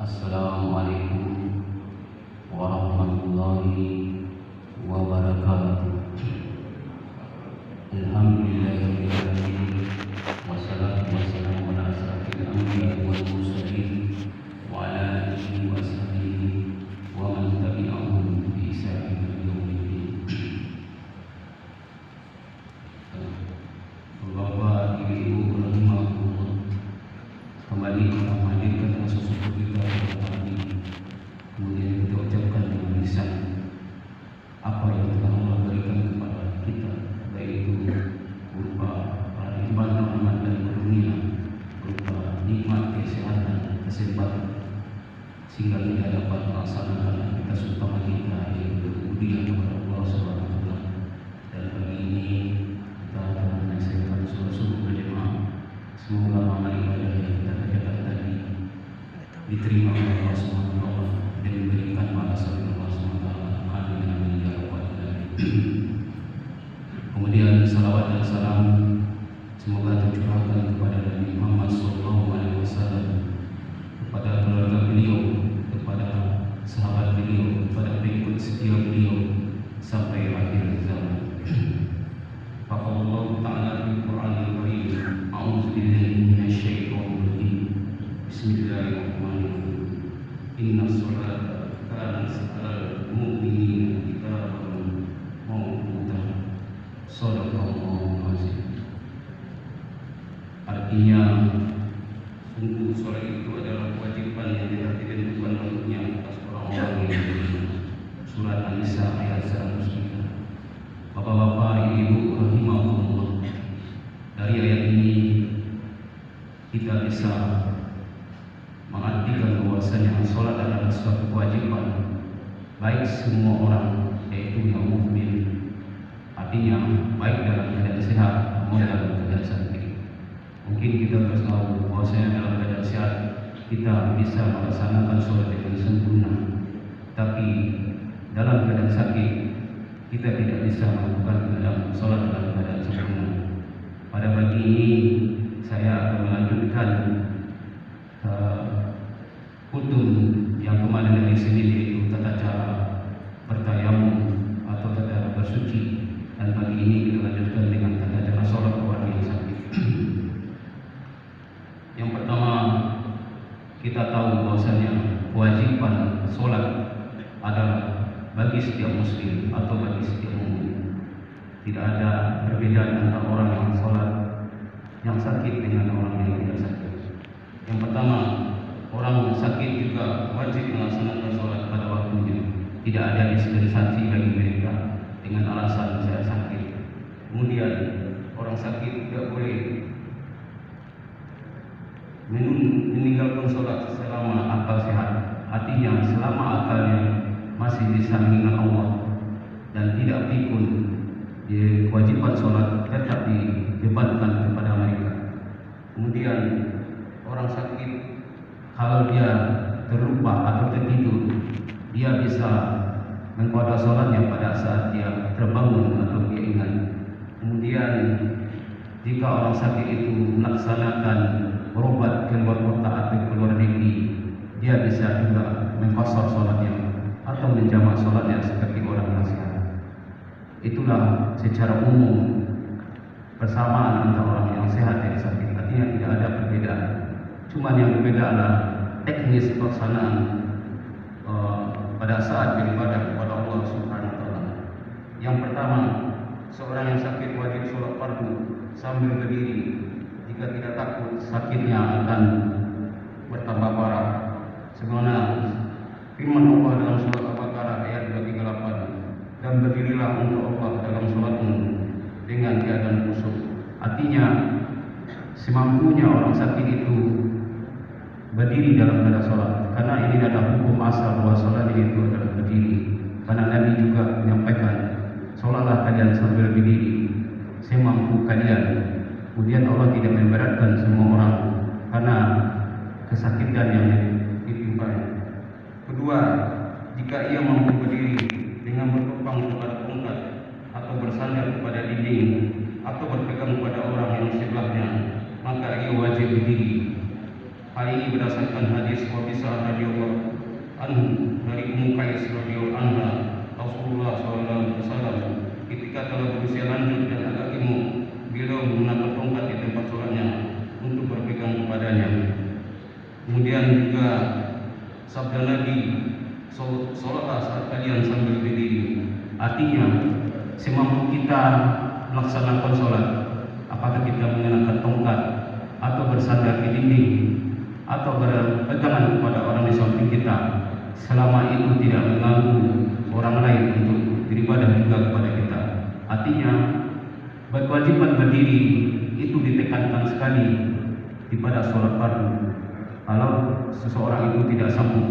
Assalamualaikum warahmatullahi wabarakatuh. Alhamdulillahirabbil alamin. Wassalatu wassalamu ala asyrafil anbiya'i wal mursalin wa ala alihi wa sahbihi wa man tabi'ahum bi ihsanin ila yaumiddin. Bapak, Ibu, rahimahullah, kembali kita menghadirkan sesuatu kita pada ini. Kemudian kita ucapkan dengan lisan apa yang telah Allah berikan kepada kita, baik itu berupa rahmat dan karunia, berupa nikmat kesehatan, kesempatan, sehingga kita dapat melaksanakan aktivitas utama kita yaitu berbudaya kepada Allah Subhanahu wa taala. Dan pagi ini kita akan menyelesaikan sholat berjamaah. Semoga amal ibadah yang kita kerjakan tadi diterima oleh Allah Subhanahu wa taala dan diberikan balasan oleh Allah Subhanahu wa taala. Amin amin ya rabbal alamin. Kemudian salawat dan salam semoga tercurahkan kepada Nabi Muhammad SAW, kepada keluarga beliau, kepada sahabat beliau, kepada pengikut setia beliau sampai akhir zaman. Faqala ta'ala fil Qur'anil Karim, a'udzu billahi minasyaitonir rajim. Bismillahirrahmanirrahim. Innas salata kanat 'alal mu'minina kitaban mawquta. Shadaqallahu azim. Artinya, sungguh sholat itu adalah kewajiban yang ditentukan untuknya atas orang-orang yang beriman. Surat An-Nisa ayat 103. Bapak-bapak, ibu rahimahullah, dari ayat ini kita bisa mengartikan bahwasanya sholat adalah suatu kewajiban baik semua orang, yaitu yang mukmin. Artinya baik dalam keadaan sehat maupun dalam keadaan sakit. Mungkin kita harus tahu bahwasanya dalam keadaan sehat kita bisa melaksanakan sholat dengan sempurna, tapi dalam keadaan sakit kita tidak bisa melakukan sholat dalam keadaan sempurna. Pada pagi ini saya akan melanjutkan kutub yang kemarin dari sini, yaitu tata cara bertayamum atau tata cara bersuci. Dan pagi ini kita lanjutkan dengan tata cara sholat orang yang sakit. Yang pertama, kita tahu bahwasanya kewajiban sholat adalah bagi setiap muslim atau bagi setiap mukmin. Tidak ada perbedaan antara orang yang sholat yang sakit dengan orang yang tidak sakit. Yang pertama, orang yang sakit juga wajib melaksanakan sholat pada waktunya. Tidak ada dispensasi bagi mereka dengan alasan saya sakit. Kemudian orang sakit tidak boleh meninggalkan sholat selama akal sehat. Artinya selama akalnya masih bisa mengingat Allah dan tidak pikun, kewajiban sholat tetap dibebankan kepada mereka. Kemudian orang sakit, kalau dia terlupa atau tertidur, dia bisa mengqadha sholatnya pada saat dia terbangun atau dia ingat. Kemudian jika orang sakit itu melaksanakan berobat ke luar kota atau ke luar negeri, dia bisa juga mengqasar sholatnya atau menjamak sholatnya seperti orang yang sehat. Itulah secara umum persamaan antara orang yang sehat dan sakit. Artinya tidak ada perbedaan. Cuma yang berbeda adalah teknis pelaksanaan pada saat beribadah kepada Allah Subhanahu wa taala. Yang pertama, seorang yang sakit wajib sholat fardu sambil berdiri. Jika tidak takut sakitnya akan bertambah parah. Sebagaimana firman Allah dalam surat Al-Baqarah ayat 238, dan berdirilah untuk Allah dalam sholatmu dengan keadaan khusyuk. Artinya semampunya orang sakit itu berdiri dalam keadaan sholat, karena ini adalah hukum asal bahwa sholat itu adalah berdiri. Karena Nabi juga menyampaikan, sholatlah kalian sambil berdiri semampu kalian. Kemudian Allah tidak memberatkan semua orang karena kesakitan yang ditimpanya. Kedua, jika ia mampu berdiri dengan bertopang kepada tongkat atau bersandar kepada dinding atau berpegang pada orang yang sebelahnya, maka ia wajib berdiri. Hal ini berdasarkan hadis Wabisah radhiyallahu anhu dari Ummu Qais radhiyallahu anha, Rasulullah SAW ketika telah berusia lanjut dan agak gemuk, beliau menggunakan tongkat di tempat sholatnya untuk berpegang kepadanya. Kemudian juga sabda Nabi, sholatlah saat kalian sambil berdiri. Artinya semampu kita melaksanakan sholat, apakah kita mengenakan tongkat atau bersandar di dinding atau berpegangan kepada orang di samping kita, selama itu tidak mengganggu orang lain untuk beribadah juga kepada kita. Artinya kewajiban berdiri itu ditekankan sekali pada sholat fardu. Kalau seseorang itu tidak sanggup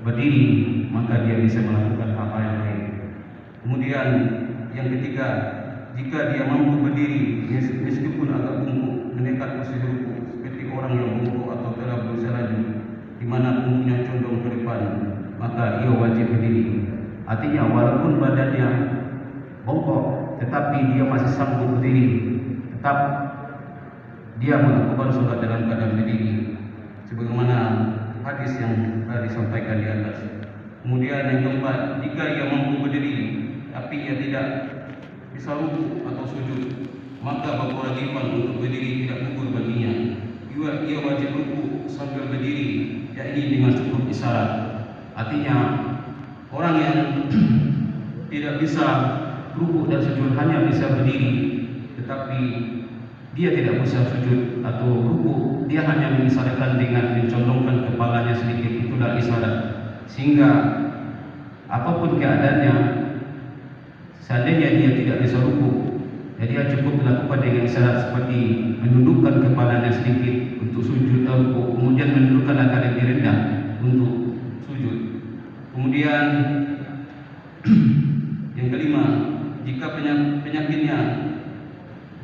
berdiri, maka dia bisa melakukan hal yang lain. Kemudian yang ketiga, jika dia mampu berdiri meskipun agak bungkuk mendekat posisi rukuk seperti orang yang bungkuk atau telah berusia lanjut, di mana punggungnya condong ke depan, maka ia wajib berdiri. Artinya walaupun badannya bongkok, tetapi dia masih sanggup berdiri, tetap dia melakukan sholat dalam keadaan berdiri, sebagaimana hadis yang telah disampaikan di atas. Kemudian yang keempat, jika ia mampu berdiri tapi ia tidak bisa rukuk atau sujud, maka kewajiban untuk berdiri tidak gugur baginya. Ia wajib rukuk sambil berdiri, yakni dengan cukup isyarat. Artinya orang yang tidak bisa rukuk dan sujud hanya bisa berdiri, tetapi dia tidak bisa sujud atau rukuk, dia hanya mengisyaratkan dengan mencondongkan kepalanya sedikit, itulah isyarat. Sehingga apapun keadaannya, seandainya dia tidak bisa rukuk, jadi dia cukup melakukan dengan isyarat seperti menundukkan kepalanya sedikit untuk sujud atau rukuk, kemudian menundukkan agak lebih rendah untuk sujud. Kemudian yang kelima, jika penyakitnya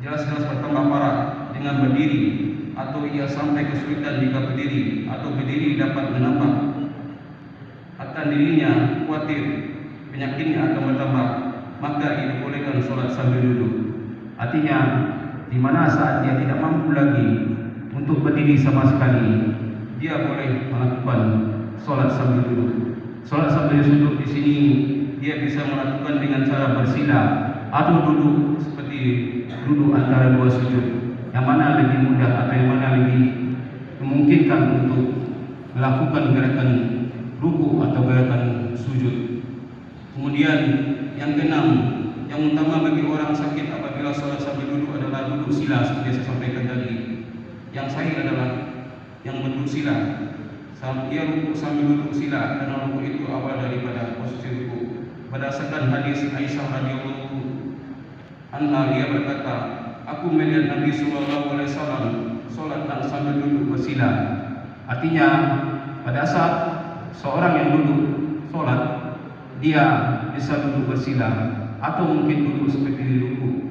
jelas-jelas bertambah parah dengan berdiri, atau ia sampai kesulitan jika berdiri, atau berdiri dapat menambah akan dirinya khawatir penyakitnya akan bertambah, maka ia dibolehkan sholat sambil duduk. Artinya di mana saat dia tidak mampu lagi untuk berdiri sama sekali, dia boleh melakukan sholat sambil duduk. Sholat sambil duduk di sini dia bisa melakukan dengan cara bersila atau duduk seperti duduk antara dua sujud, yang mana lebih mudah atau yang mana lebih memungkinkan untuk melakukan gerakan rukuk atau gerakan sujud. Kemudian yang keenam, yang utama bagi orang sakit apabila sholat sambil duduk adalah duduk sila seperti saya sampaikan tadi. Yang sahih adalah yang berduduk sila. Ia rukuk sambil duduk sila karena rukuk itu awal daripada posisi rukuk. Berdasarkan hadis Aisyah radhiyallahu anha, ia berkata, aku melihat Nabi SAW sholat dan sambil duduk bersila. Artinya pada saat seorang yang duduk sholat, dia bisa duduk bersila atau mungkin duduk seperti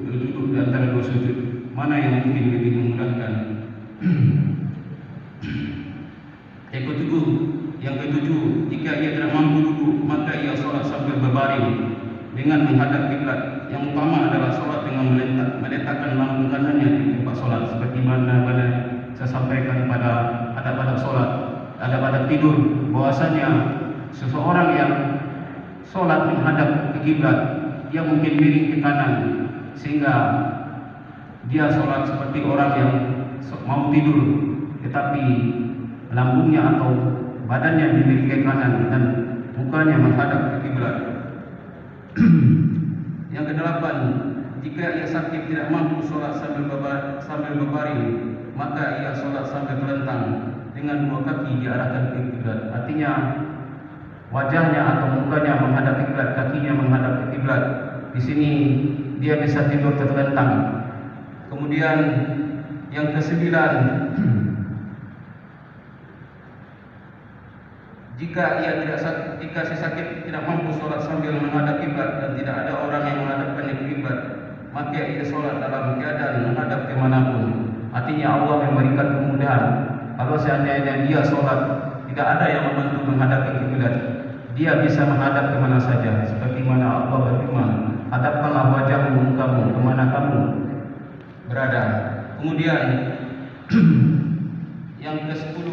duduk di antara dua sujud, mana yang mungkin lebih memudahkan. Yang ketujuh, jika ia tidak mampu duduk, maka ia sholat sambil berbaring dengan menghadap kiblat. Yang utama adalah sholat dengan meletakkan lambung kanannya di tempat sholat, seperti mana saya sampaikan pada adab-adab sholat, adab-adab tidur, bahwasanya seseorang yang sholat menghadap ke kiblat, dia mungkin miring ke kanan, sehingga dia sholat seperti orang yang mau tidur, tetapi lambungnya atau badannya dimiring ke kanan dan mukanya menghadap ke kiblat. Yang kedelapan, jika ia sakit tidak mampu sholat sambil berbaring, maka ia sholat sambil terlentang dengan dua kaki diarahkan ke kiblat. Artinya wajahnya atau mukanya menghadap kiblat, kakinya menghadap ke kiblat. Di sini dia bisa tidur terlentang. Kemudian yang kesembilan, jika si sakit tidak mampu sholat sambil menghadap kiblat dan tidak ada orang yang menghadapkannya ke kiblat, maka ia sholat dalam keadaan menghadap kemanapun. Artinya Allah memberikan kemudahan. Kalau seandainya dia sholat tidak ada yang membantu menghadap ke kiblat, dia bisa menghadap kemana saja. Seperti mana Allah berfirman, hadapkanlah wajahmu, mukamu kemana kamu berada. Kemudian yang Yang ke-10,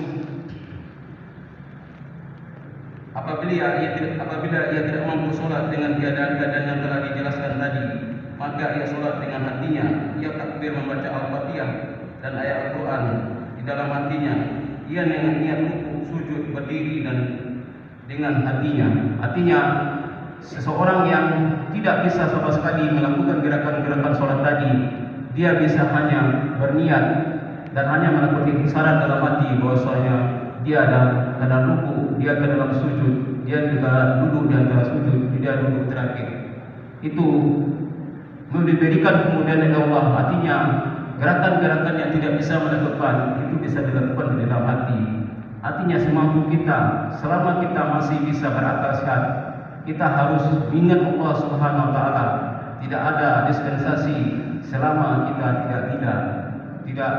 apabila ia tidak mampu sholat dengan keadaan-keadaan yang telah dijelaskan tadi, maka ia sholat dengan hatinya. Ia takbir membaca Al-Fatihah dan ayat Al-Quran di dalam hatinya. Ia dengan niat rukuk, sujud, berdiri dan dengan hatinya. Artinya, seseorang yang tidak bisa sama sekali melakukan gerakan-gerakan sholat tadi, dia bisa hanya berniat dan hanya melakukan isyarat dalam hati bahwasanya dia dalam keadaan rukuk, dia ke dalam sujud, dia juga duduk di antara sujud, dia duduk terakhir. Itu diberikan kemudian oleh Allah. Artinya gerakan-gerakan yang tidak bisa melakukan itu bisa dilakukan di dalam hati. Artinya semampu kita, selama kita masih bisa berakal sehat, kita harus ingat Allah Subhanahu wa taala. Tidak ada dispensasi selama kita tidak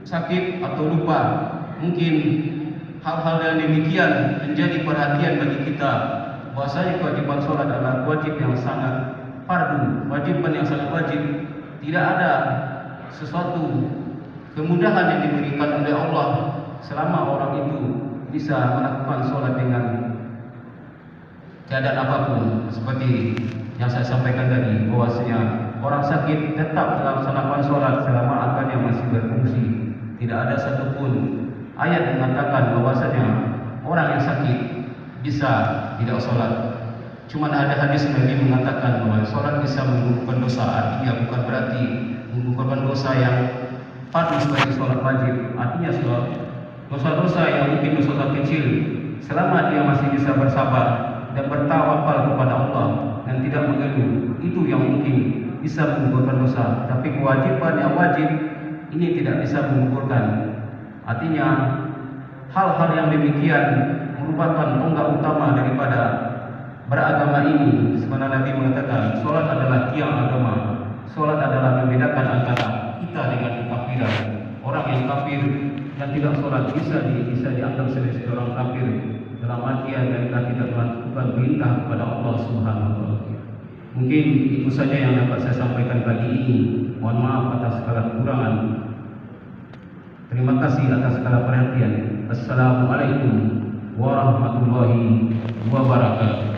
sakit atau lupa. Mungkin hal-hal yang demikian menjadi perhatian bagi kita, bahwasanya kewajiban sholat adalah wajib yang sangat fardu, kewajiban yang sangat wajib. Tidak ada sesuatu kemudahan yang diberikan oleh Allah selama orang itu bisa melakukan sholat dengan keadaan apapun. Seperti yang saya sampaikan tadi, bahwasanya orang sakit tetap melaksanakan sholat selama akalnya masih berfungsi. Tidak ada satupun ayat yang mengatakan bahwasanya orang yang sakit bisa tidak sholat. Cuma ada hadis Nabi mengatakan bahwa sholat bisa menggugurkan dosa. Artinya bukan berarti menggugurkan dosa yang fardu sebagai sholat wajib. Artinya dosa-dosa yang mungkin dosa kecil, selama dia masih bisa bersabar dan bertawakal kepada Allah dan tidak mengeluh, itu yang mungkin bisa menggugurkan dosa. Tapi kewajiban yang wajib ini tidak bisa menggugurkan. Artinya hal-hal yang demikian merupakan tonggak utama daripada beragama ini. Sebenarnya Nabi mengatakan sholat adalah tiang agama. Sholat adalah membedakan antara kita dengan kekafiran. Orang yang kafir dan tidak sholat bisa dianggap sebagai orang kafir dalam artian mereka tidak melakukan perintah kepada Allah Subhanahu wa taala. Mungkin itu saja yang dapat saya sampaikan pagi ini. Mohon maaf atas segala kekurangan. Terima kasih atas segala perhatian. Assalamualaikum warahmatullahi wabarakatuh.